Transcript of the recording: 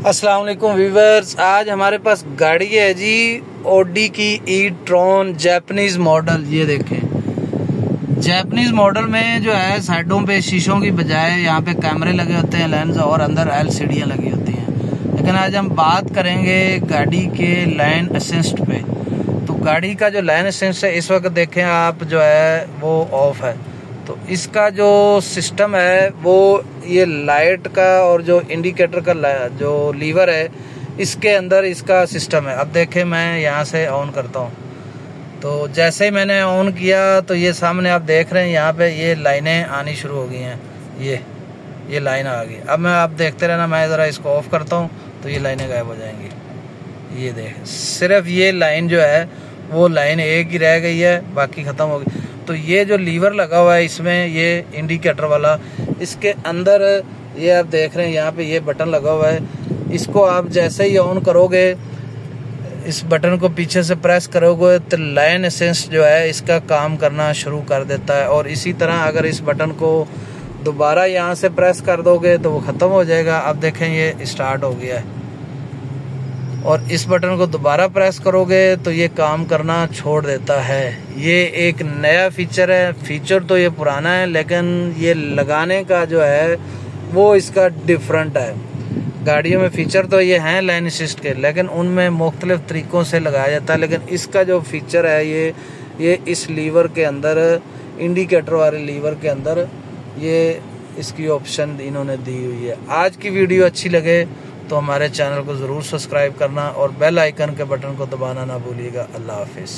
अस्सलाम वालेकुम व्यूवर्स, आज हमारे पास गाड़ी है जी ऑडी की ई-ट्रॉन जापानीज मॉडल। ये देखें, जापानीज मॉडल में जो है साइडों पे शीशों की बजाय यहाँ पे कैमरे लगे होते हैं, लेंस, और अंदर एलसीडियाँ लगी होती हैं। लेकिन आज हम बात करेंगे गाड़ी के लाइन असिस्ट पे। तो गाड़ी का जो लाइन असिस्ट है इस वक्त देखें आप जो है वो ऑफ है। तो इसका जो सिस्टम है वो ये लाइट का और जो इंडिकेटर का जो लीवर है इसके अंदर इसका सिस्टम है। अब देखें, मैं यहाँ से ऑन करता हूँ तो जैसे ही मैंने ऑन किया तो ये सामने आप देख रहे हैं यहाँ पे ये लाइनें आनी शुरू हो गई हैं। ये लाइन आ गई। अब मैं आप देखते रहना, मैं ज़रा इसको ऑफ करता हूँ तो ये लाइनें गायब हो जाएंगी। ये देख, सिर्फ ये लाइन जो है वो लाइन एक ही रह गई है, बाकी ख़त्म हो गई। तो ये जो लीवर लगा हुआ है इसमें, ये इंडिकेटर वाला, इसके अंदर ये आप देख रहे हैं यहाँ पे ये बटन लगा हुआ है। इसको आप जैसे ही ऑन करोगे, इस बटन को पीछे से प्रेस करोगे तो लाइन असिस्ट जो है इसका काम करना शुरू कर देता है। और इसी तरह अगर इस बटन को दोबारा यहाँ से प्रेस कर दोगे तो वो ख़त्म हो जाएगा। अब देखें ये स्टार्ट हो गया है। और इस बटन को दोबारा प्रेस करोगे तो ये काम करना छोड़ देता है। ये एक नया फीचर है। फीचर तो ये पुराना है लेकिन ये लगाने का जो है वो इसका डिफरेंट है। गाड़ियों में फीचर तो ये हैं लाइन असिस्ट के, लेकिन उनमें मुख्तलिफ तरीक़ों से लगाया जाता है। लेकिन इसका जो फीचर है ये इस लीवर के अंदर, इंडिकेटर वाले लीवर के अंदर ये इसकी ऑप्शन इन्होंने दी हुई है। आज की वीडियो अच्छी लगे तो हमारे चैनल को ज़रूर सब्सक्राइब करना और बेल आइकन के बटन को दबाना ना भूलिएगा। अल्लाह हाफिज़।